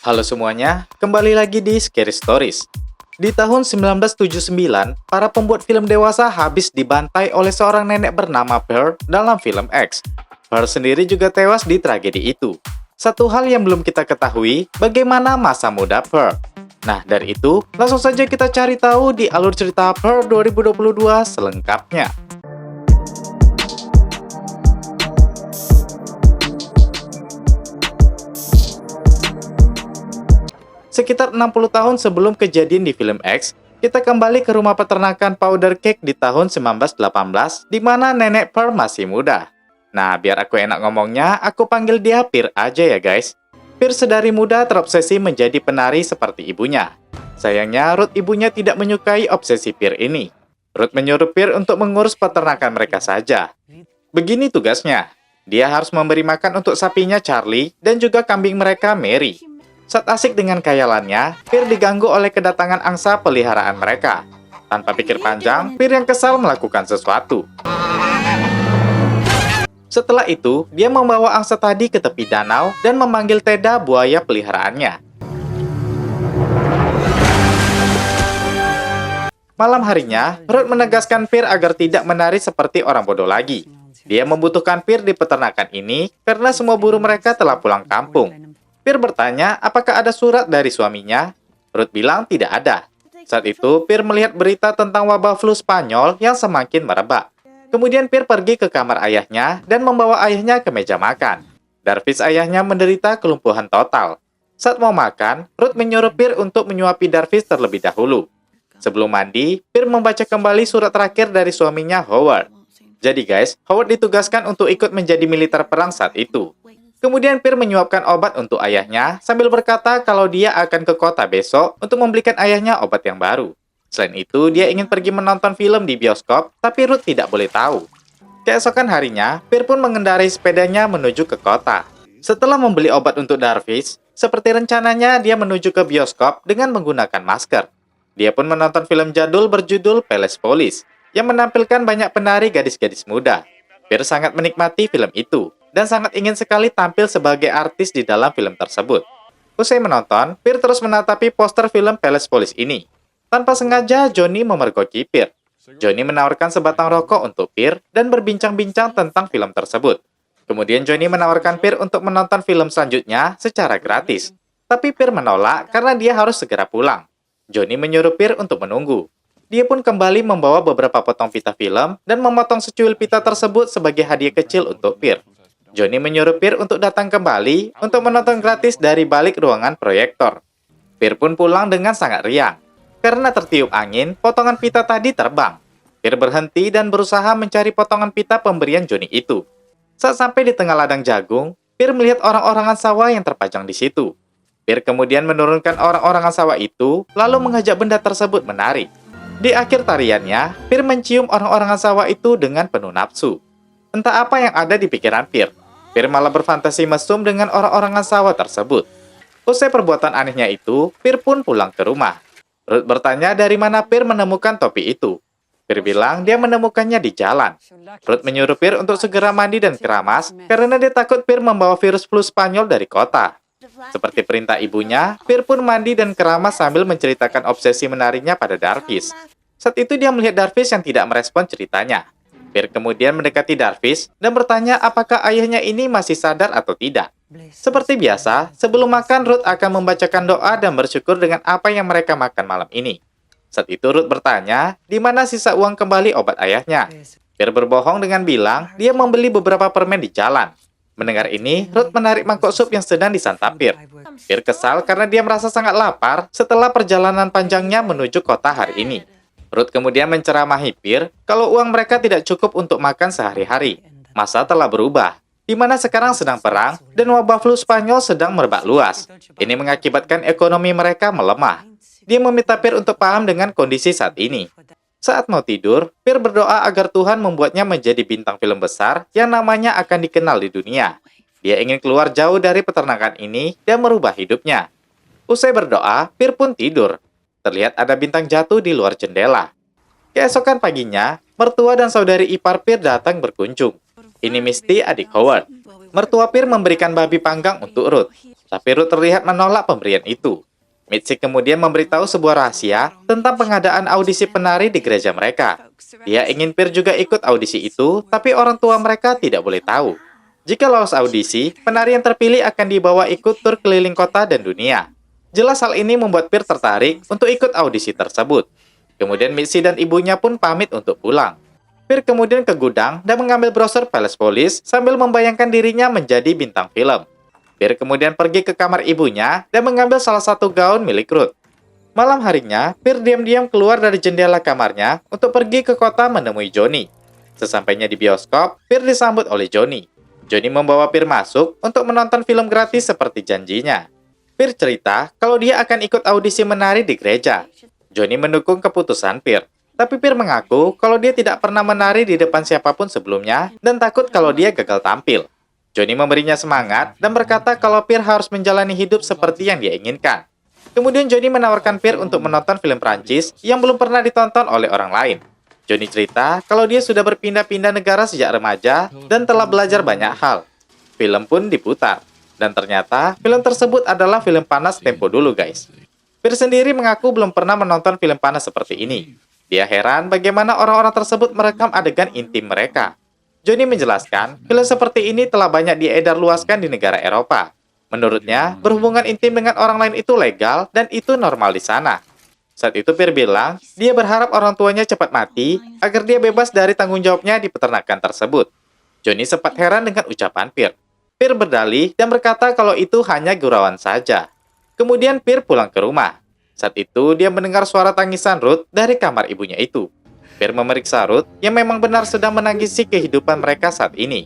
Halo semuanya, kembali lagi di Scary Stories. Di tahun 1979, para pembuat film dewasa habis dibantai oleh seorang nenek bernama Pearl dalam film X. Pearl sendiri juga tewas di tragedi itu. Satu hal yang belum kita ketahui, bagaimana masa muda Pearl. Nah, dari itu, langsung saja kita cari tahu di alur cerita Pearl 2022 selengkapnya. Sekitar 60 tahun sebelum kejadian di film X, kita kembali ke rumah peternakan Powder Cake di tahun 1918, di mana nenek Pearl masih muda. Nah, biar aku enak ngomongnya, aku panggil dia Pearl aja ya guys. Pearl sedari muda terobsesi menjadi penari seperti ibunya. Sayangnya, Ruth ibunya tidak menyukai obsesi Pearl ini. Ruth menyuruh Pearl untuk mengurus peternakan mereka saja. Begini tugasnya, dia harus memberi makan untuk sapinya Charlie dan juga kambing mereka Mary. Saat asik dengan khayalannya, Pearl diganggu oleh kedatangan angsa peliharaan mereka. Tanpa pikir panjang, Pearl yang kesal melakukan sesuatu. Setelah itu, dia membawa angsa tadi ke tepi danau dan memanggil Teda, buaya peliharaannya. Malam harinya, Ruth menegaskan Pearl agar tidak menari seperti orang bodoh lagi. Dia membutuhkan Pearl di peternakan ini karena semua buruh mereka telah pulang kampung. Pearl bertanya apakah ada surat dari suaminya. Ruth bilang tidak ada. Saat itu, Pearl melihat berita tentang wabah flu Spanyol yang semakin merebak. Kemudian Pearl pergi ke kamar ayahnya dan membawa ayahnya ke meja makan. Darvis ayahnya menderita kelumpuhan total. Saat mau makan, Ruth menyuruh Pearl untuk menyuapi Darvis terlebih dahulu. Sebelum mandi, Pearl membaca kembali surat terakhir dari suaminya Howard. Jadi guys, Howard ditugaskan untuk ikut menjadi militer perang saat itu. Kemudian Pearl menyuapkan obat untuk ayahnya sambil berkata kalau dia akan ke kota besok untuk membelikan ayahnya obat yang baru. Selain itu, dia ingin pergi menonton film di bioskop, tapi Ruth tidak boleh tahu. Keesokan harinya, Pearl pun mengendarai sepedanya menuju ke kota. Setelah membeli obat untuk Darvis, seperti rencananya dia menuju ke bioskop dengan menggunakan masker. Dia pun menonton film jadul berjudul Palace Police, yang menampilkan banyak penari gadis-gadis muda. Pearl sangat menikmati film itu, dan sangat ingin sekali tampil sebagai artis di dalam film tersebut. Usai menonton, Pearl terus menatapi poster film Palace Police ini. Tanpa sengaja, Johnny memergoki Pearl. Johnny menawarkan sebatang rokok untuk Pearl dan berbincang-bincang tentang film tersebut. Kemudian Johnny menawarkan Pearl untuk menonton film selanjutnya secara gratis. Tapi Pearl menolak karena dia harus segera pulang. Johnny menyuruh Pearl untuk menunggu. Dia pun kembali membawa beberapa potong pita film dan memotong secuil pita tersebut sebagai hadiah kecil untuk Pearl. Johnny menyuruh Pearl untuk datang kembali untuk menonton gratis dari balik ruangan proyektor. Pearl pun pulang dengan sangat riang. Karena tertiup angin, potongan pita tadi terbang. Pearl berhenti dan berusaha mencari potongan pita pemberian Johnny itu. Saat sampai di tengah ladang jagung, Pearl melihat orang-orangan sawah yang terpajang di situ. Pearl kemudian menurunkan orang-orangan sawah itu, lalu mengajak benda tersebut menari. Di akhir tariannya, Pearl mencium orang-orangan sawah itu dengan penuh nafsu. Entah apa yang ada di pikiran Pearl. Pearl malah berfantasi mesum dengan orang-orangan sawah tersebut. Usai perbuatan anehnya itu, Pearl pun pulang ke rumah. Ruth bertanya dari mana Pearl menemukan topi itu. Pearl bilang dia menemukannya di jalan. Ruth menyuruh Pearl untuk segera mandi dan keramas karena dia takut Pearl membawa virus flu Spanyol dari kota. Seperti perintah ibunya, Pearl pun mandi dan keramas sambil menceritakan obsesi menarinya pada Darvis. Saat itu dia melihat Darvis yang tidak merespon ceritanya. Pearl kemudian mendekati Darvis dan bertanya apakah ayahnya ini masih sadar atau tidak. Seperti biasa, sebelum makan Ruth akan membacakan doa dan bersyukur dengan apa yang mereka makan malam ini. Saat itu Ruth bertanya, di mana sisa uang kembali obat ayahnya. Pearl berbohong dengan bilang dia membeli beberapa permen di jalan. Mendengar ini, Ruth menarik mangkok sup yang sedang disantap Pearl. Pearl kesal karena dia merasa sangat lapar setelah perjalanan panjangnya menuju kota hari ini. Ruth kemudian menceramahi Pearl kalau uang mereka tidak cukup untuk makan sehari-hari. Masa telah berubah, di mana sekarang sedang perang dan wabah flu Spanyol sedang merebak luas. Ini mengakibatkan ekonomi mereka melemah. Dia meminta Pearl untuk paham dengan kondisi saat ini. Saat mau tidur, Pearl berdoa agar Tuhan membuatnya menjadi bintang film besar yang namanya akan dikenal di dunia. Dia ingin keluar jauh dari peternakan ini dan merubah hidupnya. Usai berdoa, Pearl pun tidur. Terlihat ada bintang jatuh di luar jendela. Keesokan paginya, mertua dan saudari ipar Pearl datang berkunjung. Ini Misty, adik Howard. Mertua Pierre memberikan babi panggang untuk Ruth, tapi Ruth terlihat menolak pemberian itu. Mitzi kemudian memberitahu sebuah rahasia tentang pengadaan audisi penari di gereja mereka. Dia ingin Pierre juga ikut audisi itu, tapi orang tua mereka tidak boleh tahu. Jika lolos audisi, penari yang terpilih akan dibawa ikut tur keliling kota dan dunia. Jelas hal ini membuat Pierre tertarik untuk ikut audisi tersebut. Kemudian Mitzi dan ibunya pun pamit untuk pulang. Pierre kemudian ke gudang dan mengambil brosur Palace Police sambil membayangkan dirinya menjadi bintang film. Pierre kemudian pergi ke kamar ibunya dan mengambil salah satu gaun milik Ruth. Malam harinya, Pierre diam-diam keluar dari jendela kamarnya untuk pergi ke kota menemui Johnny. Sesampainya di bioskop, Pierre disambut oleh Johnny. Johnny membawa Pierre masuk untuk menonton film gratis seperti janjinya. Pierre cerita kalau dia akan ikut audisi menari di gereja. Johnny mendukung keputusan Pierre, tapi Pierre mengaku kalau dia tidak pernah menari di depan siapapun sebelumnya dan takut kalau dia gagal tampil. Johnny memberinya semangat dan berkata kalau Pierre harus menjalani hidup seperti yang dia inginkan. Kemudian Johnny menawarkan Pierre untuk menonton film Prancis yang belum pernah ditonton oleh orang lain. Johnny cerita kalau dia sudah berpindah-pindah negara sejak remaja dan telah belajar banyak hal. Film pun diputar. Dan ternyata film tersebut adalah film panas tempo dulu guys. Pierre sendiri mengaku belum pernah menonton film panas seperti ini. Dia heran bagaimana orang-orang tersebut merekam adegan intim mereka. Johnny menjelaskan, film seperti ini telah banyak diedar luaskan di negara Eropa. Menurutnya, berhubungan intim dengan orang lain itu legal dan itu normal di sana. Saat itu Pierre bilang, dia berharap orang tuanya cepat mati agar dia bebas dari tanggung jawabnya di peternakan tersebut. Johnny sempat heran dengan ucapan Pierre. Pierre berdalih dan berkata kalau itu hanya gurauan saja. Kemudian Pierre pulang ke rumah. Saat itu dia mendengar suara tangisan Ruth dari kamar ibunya itu. Pierre memeriksa Ruth yang memang benar sedang menangisi kehidupan mereka saat ini.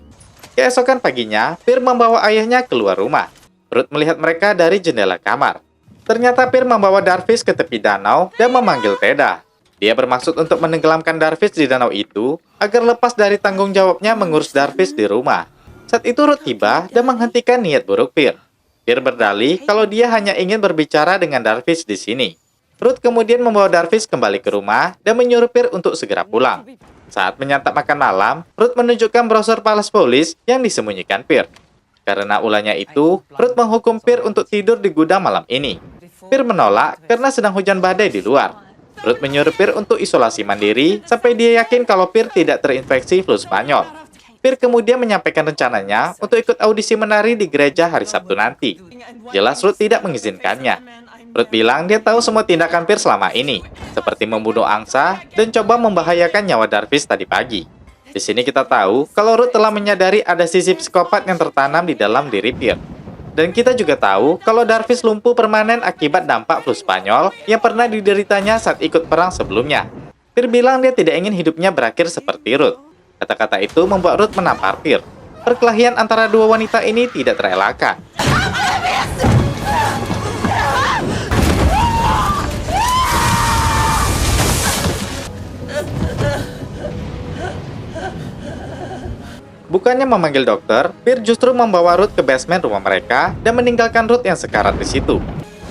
Keesokan paginya, Pierre membawa ayahnya keluar rumah. Ruth melihat mereka dari jendela kamar. Ternyata Pierre membawa Darvish ke tepi danau dan memanggil Teda. Dia bermaksud untuk menenggelamkan Darvish di danau itu agar lepas dari tanggung jawabnya mengurus Darvish di rumah. Saat itu Ruth tiba dan menghentikan niat buruk Pierre. Pierre berdalih kalau dia hanya ingin berbicara dengan Darvish di sini. Ruth kemudian membawa Darvish kembali ke rumah dan menyuruh Pierre untuk segera pulang. Saat menyantap makan malam, Ruth menunjukkan brosur Palace Police yang disembunyikan Pierre. Karena ulahnya itu, Ruth menghukum Pierre untuk tidur di gudang malam ini. Pierre menolak karena sedang hujan badai di luar. Ruth menyuruh Pierre untuk isolasi mandiri sampai dia yakin kalau Pierre tidak terinfeksi flu Spanyol. Pierre kemudian menyampaikan rencananya untuk ikut audisi menari di gereja hari Sabtu nanti. Jelas Ruth tidak mengizinkannya. Ruth bilang dia tahu semua tindakan Pierre selama ini, seperti membunuh angsa dan coba membahayakan nyawa Darvish tadi pagi. Di sini kita tahu kalau Ruth telah menyadari ada sisi psikopat yang tertanam di dalam diri Pierre. Dan kita juga tahu kalau Darvish lumpuh permanen akibat dampak flu Spanyol yang pernah dideritanya saat ikut perang sebelumnya. Pierre bilang dia tidak ingin hidupnya berakhir seperti Ruth. Kata-kata itu membuat Ruth menampar Pierre. Perkelahian antara dua wanita ini tidak terelakkan. Bukannya memanggil dokter, Pierre justru membawa Ruth ke basement rumah mereka dan meninggalkan Ruth yang sekarat di situ.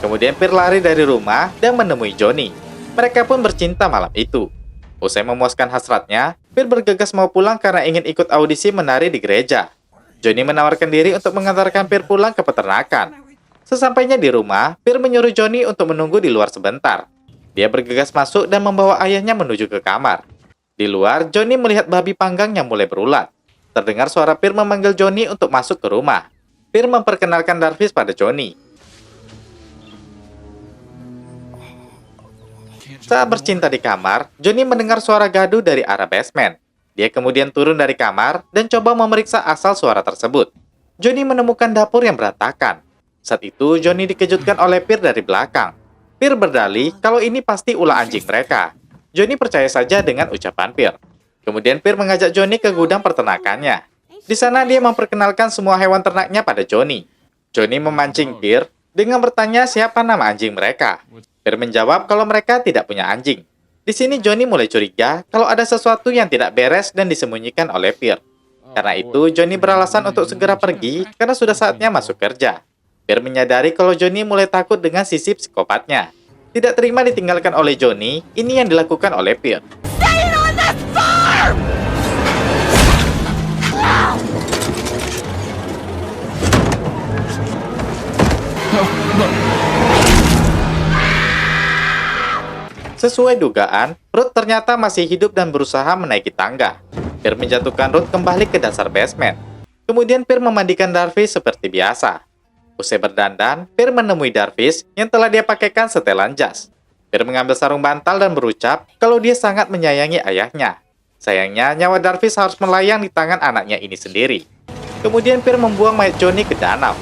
Kemudian Pierre lari dari rumah dan menemui Johnny. Mereka pun bercinta malam itu. Usai memuaskan hasratnya, Pierre bergegas mau pulang karena ingin ikut audisi menari di gereja. Johnny menawarkan diri untuk mengantarkan Pierre pulang ke peternakan. Sesampainya di rumah, Pierre menyuruh Johnny untuk menunggu di luar sebentar. Dia bergegas masuk dan membawa ayahnya menuju ke kamar. Di luar, Johnny melihat babi panggang yang mulai berulat. Terdengar suara Pierre memanggil Johnny untuk masuk ke rumah. Pierre memperkenalkan Darvish pada Johnny. Saat bercinta di kamar, Johnny mendengar suara gaduh dari arah basement. Dia kemudian turun dari kamar dan coba memeriksa asal suara tersebut. Johnny menemukan dapur yang berantakan. Saat itu, Johnny dikejutkan oleh Pierre dari belakang. Pierre berdalih kalau ini pasti ulah anjing mereka. Johnny percaya saja dengan ucapan Pierre. Kemudian Pierre mengajak Johnny ke gudang peternakannya. Di sana dia memperkenalkan semua hewan ternaknya pada Johnny. Johnny memancing Pierre dengan bertanya siapa nama anjing mereka. Pierre menjawab kalau mereka tidak punya anjing. Di sini Johnny mulai curiga kalau ada sesuatu yang tidak beres dan disembunyikan oleh Pierre. Karena itu Johnny beralasan untuk segera pergi karena sudah saatnya masuk kerja. Pierre menyadari kalau Johnny mulai takut dengan sisi psikopatnya. Tidak terima ditinggalkan oleh Johnny, ini yang dilakukan oleh Pierre. Sesuai dugaan, Ruth ternyata masih hidup dan berusaha menaiki tangga. Peer menjatuhkan Ruth kembali ke dasar basement. Kemudian Peer memandikan Darvis seperti biasa. Usai berdandan, Peer menemui Darvis yang telah dia pakaikan setelan jas. Peer mengambil sarung bantal dan berucap kalau dia sangat menyayangi ayahnya. Sayangnya, nyawa Darvis harus melayang di tangan anaknya ini sendiri. Kemudian Peer membuang mayat Johnny ke danau.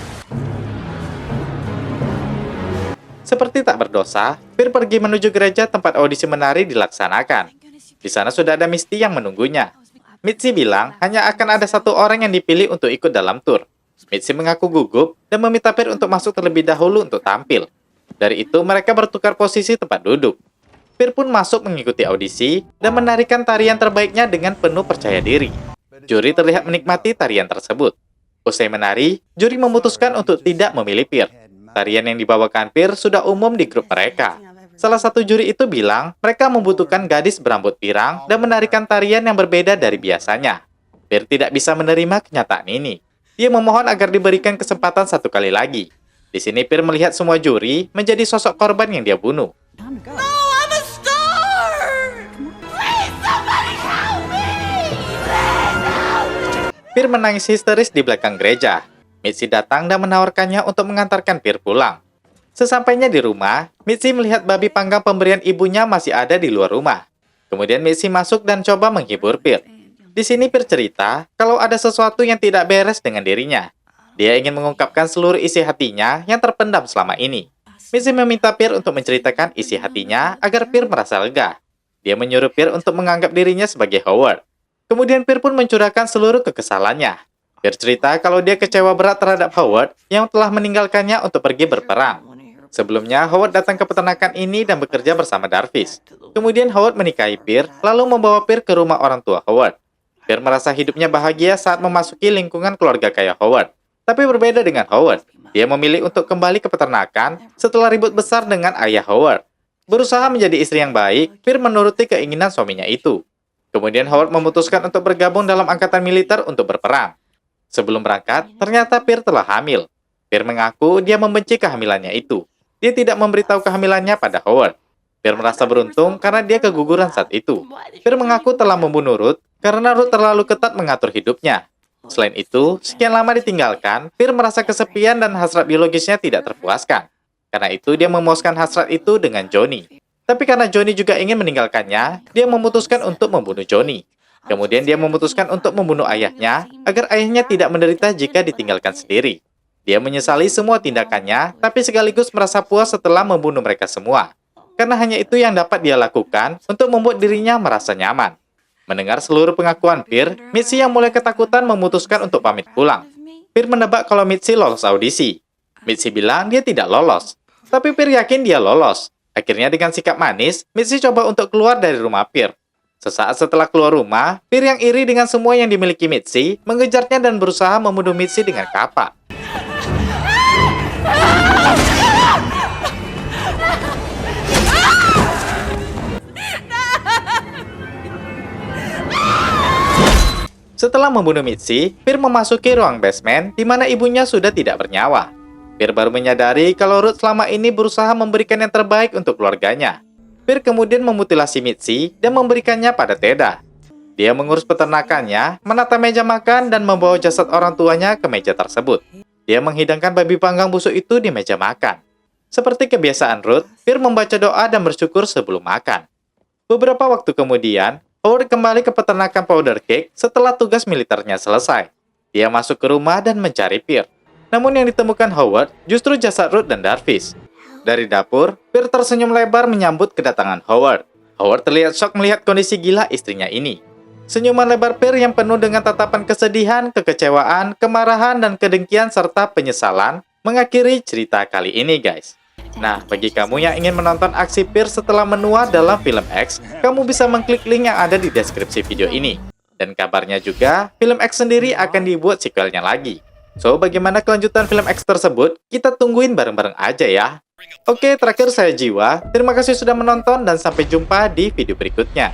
Seperti tak berdosa, Peer pergi menuju gereja tempat audisi menari dilaksanakan. Di sana sudah ada Misty yang menunggunya. Mitzi bilang hanya akan ada satu orang yang dipilih untuk ikut dalam tur. Mitzi mengaku gugup dan meminta Peer untuk masuk terlebih dahulu untuk tampil. Dari itu mereka bertukar posisi tempat duduk. Peer pun masuk mengikuti audisi dan menarikan tarian terbaiknya dengan penuh percaya diri. Juri terlihat menikmati tarian tersebut. Usai menari, juri memutuskan untuk tidak memilih Peer. Tarian yang dibawakan Peer sudah umum di grup mereka. Salah satu juri itu bilang mereka membutuhkan gadis berambut pirang dan menarikan tarian yang berbeda dari biasanya. Peer tidak bisa menerima kenyataan ini. Dia memohon agar diberikan kesempatan satu kali lagi. Di sini Peer melihat semua juri menjadi sosok korban yang dia bunuh. Peer menangis histeris di belakang gereja. Mitzi datang dan menawarkannya untuk mengantarkan Peer pulang. Sesampainya di rumah, Mitzi melihat babi panggang pemberian ibunya masih ada di luar rumah. Kemudian Mitzi masuk dan coba menghibur Peer. Di sini Peer cerita kalau ada sesuatu yang tidak beres dengan dirinya. Dia ingin mengungkapkan seluruh isi hatinya yang terpendam selama ini. Mitzi meminta Peer untuk menceritakan isi hatinya agar Peer merasa lega. Dia menyuruh Peer untuk menganggap dirinya sebagai Howard. Kemudian Peer pun mencurahkan seluruh kekesalannya. Peer cerita kalau dia kecewa berat terhadap Howard yang telah meninggalkannya untuk pergi berperang. Sebelumnya, Howard datang ke peternakan ini dan bekerja bersama Darvis. Kemudian Howard menikahi Peer, lalu membawa Peer ke rumah orang tua Howard. Peer merasa hidupnya bahagia saat memasuki lingkungan keluarga kaya Howard. Tapi berbeda dengan Howard, dia memilih untuk kembali ke peternakan setelah ribut besar dengan ayah Howard. Berusaha menjadi istri yang baik, Peer menuruti keinginan suaminya itu. Kemudian Howard memutuskan untuk bergabung dalam angkatan militer untuk berperang. Sebelum berangkat, ternyata Peer telah hamil. Peer mengaku dia membenci kehamilannya itu. Dia tidak memberitahu kehamilannya pada Howard. Peer merasa beruntung karena dia keguguran saat itu. Peer mengaku telah membunuh Ruth karena Ruth terlalu ketat mengatur hidupnya. Selain itu, sekian lama ditinggalkan, Peer merasa kesepian dan hasrat biologisnya tidak terpuaskan. Karena itu, dia memuaskan hasrat itu dengan Johnny. Tapi karena Johnny juga ingin meninggalkannya, dia memutuskan untuk membunuh Johnny. Kemudian dia memutuskan untuk membunuh ayahnya agar ayahnya tidak menderita jika ditinggalkan sendiri. Dia menyesali semua tindakannya, tapi sekaligus merasa puas setelah membunuh mereka semua. Karena hanya itu yang dapat dia lakukan untuk membuat dirinya merasa nyaman. Mendengar seluruh pengakuan Peer, Mitzi yang mulai ketakutan memutuskan untuk pamit pulang. Peer menebak kalau Mitzi lolos audisi. Mitzi bilang dia tidak lolos, tapi Peer yakin dia lolos. Akhirnya dengan sikap manis, Mitzi coba untuk keluar dari rumah Peer. Sesaat setelah keluar rumah, Peer yang iri dengan semua yang dimiliki Mitzi mengejarnya dan berusaha membunuh Mitzi dengan kapak. Setelah membunuh Mitzi, Peer memasuki ruang basement di mana ibunya sudah tidak bernyawa. Peer baru menyadari kalau Ruth selama ini berusaha memberikan yang terbaik untuk keluarganya. Peer kemudian memutilasi Mitzi dan memberikannya pada Teda. Dia mengurus peternakannya, menata meja makan, dan membawa jasad orang tuanya ke meja tersebut. Dia menghidangkan babi panggang busuk itu di meja makan. Seperti kebiasaan Ruth, Peer membaca doa dan bersyukur sebelum makan. Beberapa waktu kemudian, Howard kembali ke peternakan powder cake setelah tugas militernya selesai. Dia masuk ke rumah dan mencari Peer. Namun yang ditemukan Howard justru jasad Ruth dan Darvis. Dari dapur, Peer tersenyum lebar menyambut kedatangan Howard. Howard terlihat shock melihat kondisi gila istrinya ini. Senyuman lebar Peer yang penuh dengan tatapan kesedihan, kekecewaan, kemarahan, dan kedengkian serta penyesalan mengakhiri cerita kali ini, guys. Nah, bagi kamu yang ingin menonton aksi Peer setelah menua dalam film X, kamu bisa mengklik link yang ada di deskripsi video ini. Dan kabarnya juga, film X sendiri akan dibuat sequelnya lagi. So, bagaimana kelanjutan film X tersebut? Kita tungguin bareng-bareng aja ya. Oke, terakhir saya Jiwa. Terima kasih sudah menonton dan sampai jumpa di video berikutnya.